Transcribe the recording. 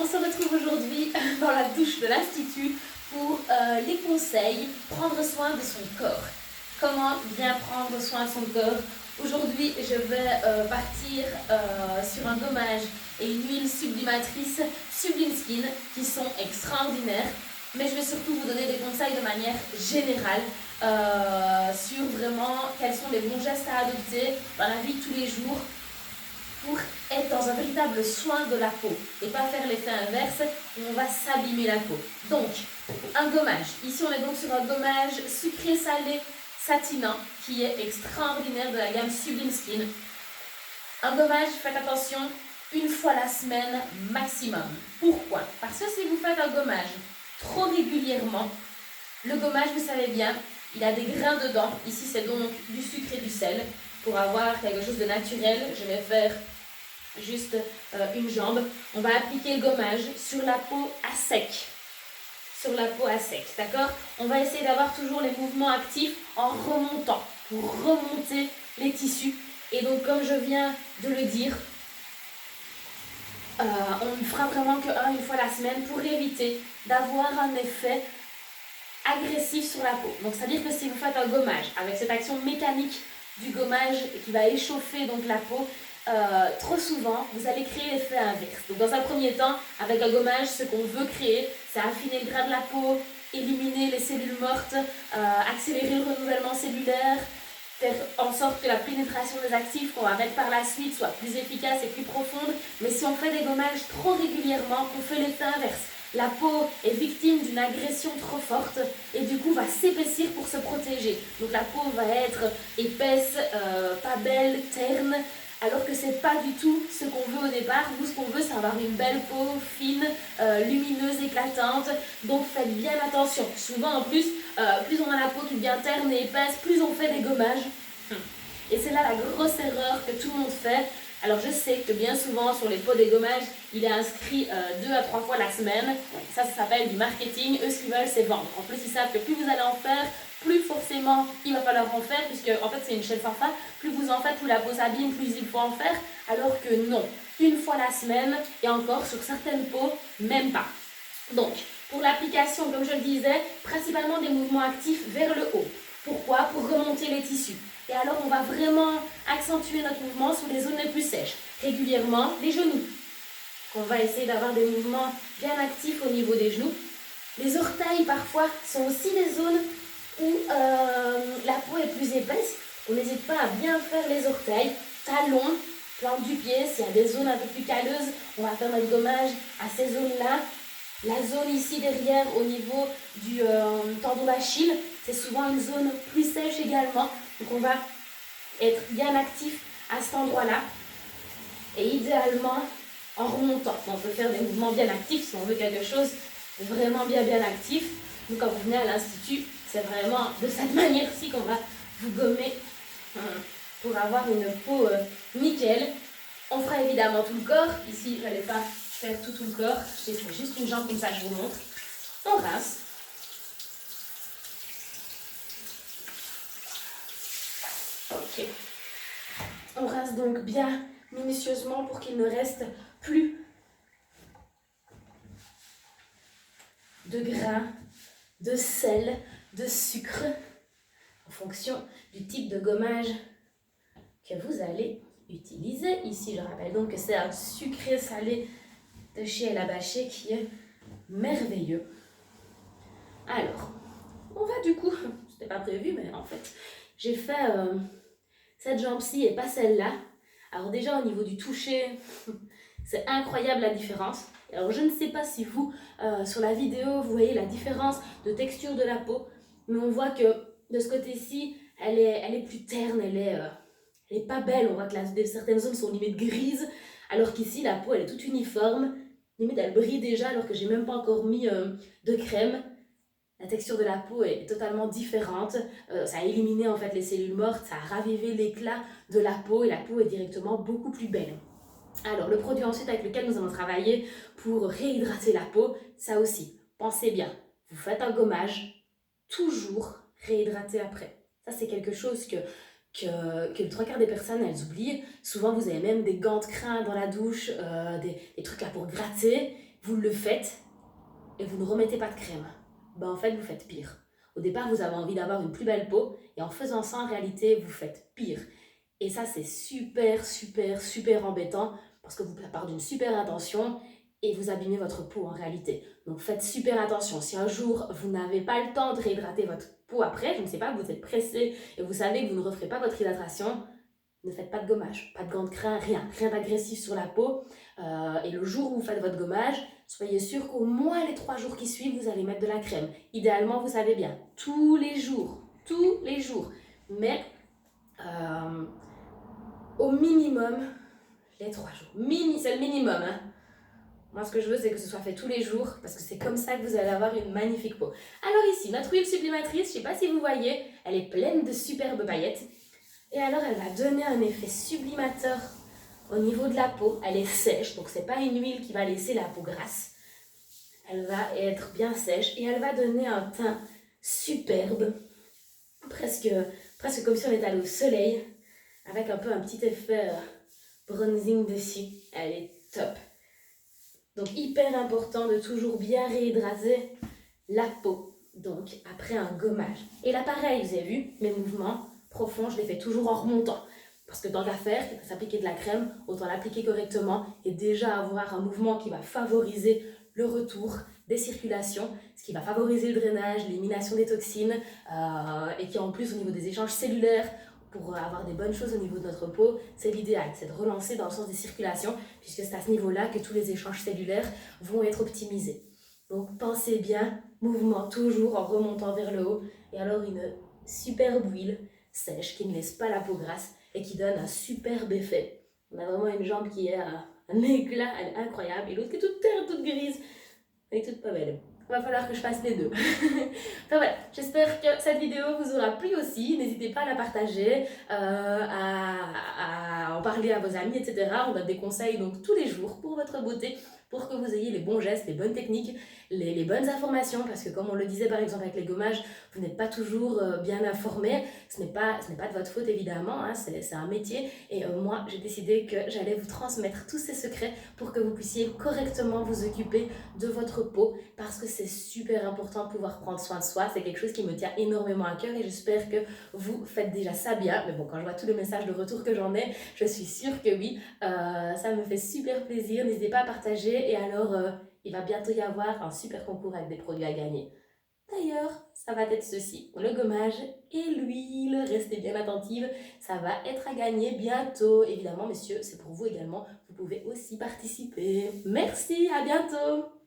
On se retrouve aujourd'hui dans la douche de l'Institut pour les conseils, prendre soin de son corps. Comment bien prendre soin de son corps? Aujourd'hui, je vais partir sur un gommage et une huile sublimatrice Sublime Skin qui sont extraordinaires. Mais je vais surtout vous donner des conseils de manière générale sur vraiment quels sont les bons gestes à adopter dans la vie de tous les jours pour être dans un véritable soin de la peau et pas faire l'effet inverse où on va s'abîmer la peau. Donc, un gommage. Ici, on est donc sur un gommage sucré-salé satinant qui est extraordinaire de la gamme Sublime Skin. Un gommage, faites attention, une fois la semaine maximum. Pourquoi? Parce que si vous faites un gommage trop régulièrement, le gommage, vous savez bien, il a des grains dedans. Ici, c'est donc du sucre et du sel. Pour avoir quelque chose de naturel, je vais faire juste une jambe. On va appliquer le gommage sur la peau à sec. Sur la peau à sec, d'accord? On va essayer d'avoir toujours les mouvements actifs en remontant, pour remonter les tissus. Et donc, comme je viens de le dire, on ne fera vraiment une fois la semaine pour éviter d'avoir un effet agressif sur la peau. Donc, c'est-à-dire que si vous faites un gommage avec cette action mécanique du gommage qui va échauffer donc la peau, trop souvent, vous allez créer l'effet inverse. Donc, dans un premier temps, avec un gommage, ce qu'on veut créer, c'est affiner le gras de la peau, éliminer les cellules mortes, accélérer le renouvellement cellulaire, faire en sorte que la pénétration des actifs qu'on va mettre par la suite soit plus efficace et plus profonde. Mais si on fait des gommages trop régulièrement, on fait l'effet inverse. La peau est victime d'une agression trop forte et du coup va s'épaissir pour se protéger. Donc la peau va être épaisse, pas belle, terne, alors que c'est pas du tout ce qu'on veut au départ. Nous, ce qu'on veut, c'est avoir une belle peau fine, lumineuse, éclatante. Donc faites bien attention. Souvent en plus, plus on a la peau qui devient terne et épaisse, plus on fait des gommages. Et c'est là la grosse erreur que tout le monde fait. Alors je sais que bien souvent sur les pots des gommages, il est inscrit 2 à 3 fois la semaine. Ça s'appelle du marketing. Eux, ce qu'ils veulent, c'est vendre. En plus, ils savent que plus vous allez en faire, plus forcément il va falloir en faire, puisque en fait c'est une chaîne sans fin. Plus vous en faites, plus la peau s'abîme, plus il faut en faire. Alors que non, une fois la semaine, et encore sur certaines peaux, même pas. Donc, pour l'application, comme je le disais, principalement des mouvements actifs vers le haut. Pourquoi? Pour remonter les tissus. Et alors, on va vraiment accentuer notre mouvement sur les zones les plus sèches. Régulièrement, les genoux. On va essayer d'avoir des mouvements bien actifs au niveau des genoux. Les orteils, parfois, sont aussi des zones où la peau est plus épaisse. On n'hésite pas à bien faire les orteils. Talons, plante du pied. S'il y a des zones un peu plus calleuses, on va faire notre gommage à ces zones-là. La zone ici derrière au niveau du tendon d'Achille, c'est souvent une zone plus sèche également. Donc on va être bien actif à cet endroit-là. Et idéalement en remontant. On peut faire des mouvements bien actifs si on veut quelque chose de vraiment bien actif. Donc quand vous venez à l'Institut, c'est vraiment de cette manière-ci qu'on va vous gommer pour avoir une peau nickel. On fera évidemment tout le corps. Ici, je n'allais pas faire tout le corps. J'ai fait juste une jambe comme ça, je vous montre. On rince. Ok. On rince donc bien minutieusement pour qu'il ne reste plus de grains, de sel, de sucre en fonction du type de gommage que vous allez utiliser. Ici, je rappelle donc que c'est un sucré salé de chez El Abaché qui est merveilleux. Alors, on va du coup, c'était pas prévu, mais en fait, j'ai fait cette jambe-ci et pas celle-là. Alors déjà, au niveau du toucher, c'est incroyable la différence. Alors, je ne sais pas si vous, sur la vidéo, vous voyez la différence de texture de la peau, mais on voit que de ce côté-ci, elle est plus terne, elle est pas belle. On voit que certaines zones sont limite grises, alors qu'ici, la peau, elle est toute uniforme. Limite, elle brille déjà, alors que j'ai même pas encore mis de crème. La texture de la peau est totalement différente. Ça a éliminé en fait les cellules mortes, ça a ravivé l'éclat de la peau et la peau est directement beaucoup plus belle. Alors, le produit ensuite avec lequel nous allons travailler pour réhydrater la peau, ça aussi, pensez bien, vous faites un gommage, toujours réhydrater après. Ça, c'est quelque chose que le trois quarts des personnes, elles oublient. Souvent, vous avez même des gants de crin dans la douche, des trucs là pour gratter. vous le faites et vous ne remettez pas de crème. Ben en fait, vous faites pire. Au départ, vous avez envie d'avoir une plus belle peau et en faisant ça, en réalité, vous faites pire. Et ça, c'est super, super, super embêtant parce que vous partez d'une super intention et vous abîmez votre peau en réalité. Donc faites super attention. Si un jour, vous n'avez pas le temps de réhydrater votre peau après, je ne sais pas, vous êtes pressé et vous savez que vous ne referez pas votre hydratation, ne faites pas de gommage, pas de gants de crin, rien d'agressif sur la peau. Et le jour où vous faites votre gommage, soyez sûr qu'au moins les 3 jours qui suivent, vous allez mettre de la crème. Idéalement, vous savez bien, tous les jours. Mais au minimum, les 3 jours. C'est le minimum. Hein. Moi, ce que je veux, c'est que ce soit fait tous les jours, parce que c'est comme ça que vous allez avoir une magnifique peau. Alors ici, notre huile sublimatrice, je ne sais pas si vous voyez, elle est pleine de superbes paillettes. Et alors, elle va donner un effet sublimateur au niveau de la peau. Elle est sèche, donc c'est pas une huile qui va laisser la peau grasse. Elle va être bien sèche et elle va donner un teint superbe, presque comme si on était allé au soleil, avec un peu un petit effet bronzing dessus. Elle est top. Donc hyper important de toujours bien réhydrater la peau, donc après un gommage. Et là pareil, vous avez vu, mes mouvements profonds, je les fais toujours en remontant. Parce que dans l'affaire, s'appliquer de la crème, autant l'appliquer correctement et déjà avoir un mouvement qui va favoriser le retour des circulations, ce qui va favoriser le drainage, l'élimination des toxines et qui en plus au niveau des échanges cellulaires, pour avoir des bonnes choses au niveau de notre peau, c'est l'idéal, c'est de relancer dans le sens des circulations, puisque c'est à ce niveau-là que tous les échanges cellulaires vont être optimisés. Donc pensez bien, mouvement toujours en remontant vers le haut, et alors une superbe huile sèche qui ne laisse pas la peau grasse et qui donne un superbe effet. On a vraiment une jambe qui est un éclat, elle est incroyable, et l'autre qui est toute terre, toute grise, elle est toute pas belle. Il va falloir que je fasse les deux. Enfin voilà, j'espère que cette vidéo vous aura plu aussi. N'hésitez pas à la partager, à en parler à vos amis, etc. On donne des conseils donc tous les jours pour votre beauté, pour que vous ayez les bons gestes, les bonnes techniques, les bonnes informations. Parce que comme on le disait par exemple avec les gommages, vous n'êtes pas toujours bien informé. Ce n'est pas de votre faute évidemment, hein, c'est un métier. Et moi, j'ai décidé que j'allais vous transmettre tous ces secrets pour que vous puissiez correctement vous occuper de votre peau. Parce que c'est super important de pouvoir prendre soin de soi. C'est quelque chose qui me tient énormément à cœur et j'espère que vous faites déjà ça bien. Mais bon, quand je vois tous les messages de retour que j'en ai, je suis sûre que oui. Ça me fait super plaisir. N'hésitez pas à partager. Et alors, il va bientôt y avoir un super concours avec des produits à gagner. D'ailleurs, ça va être ceci, le gommage et l'huile, restez bien attentive, ça va être à gagner bientôt. Évidemment, messieurs, c'est pour vous également, vous pouvez aussi participer. Merci, à bientôt!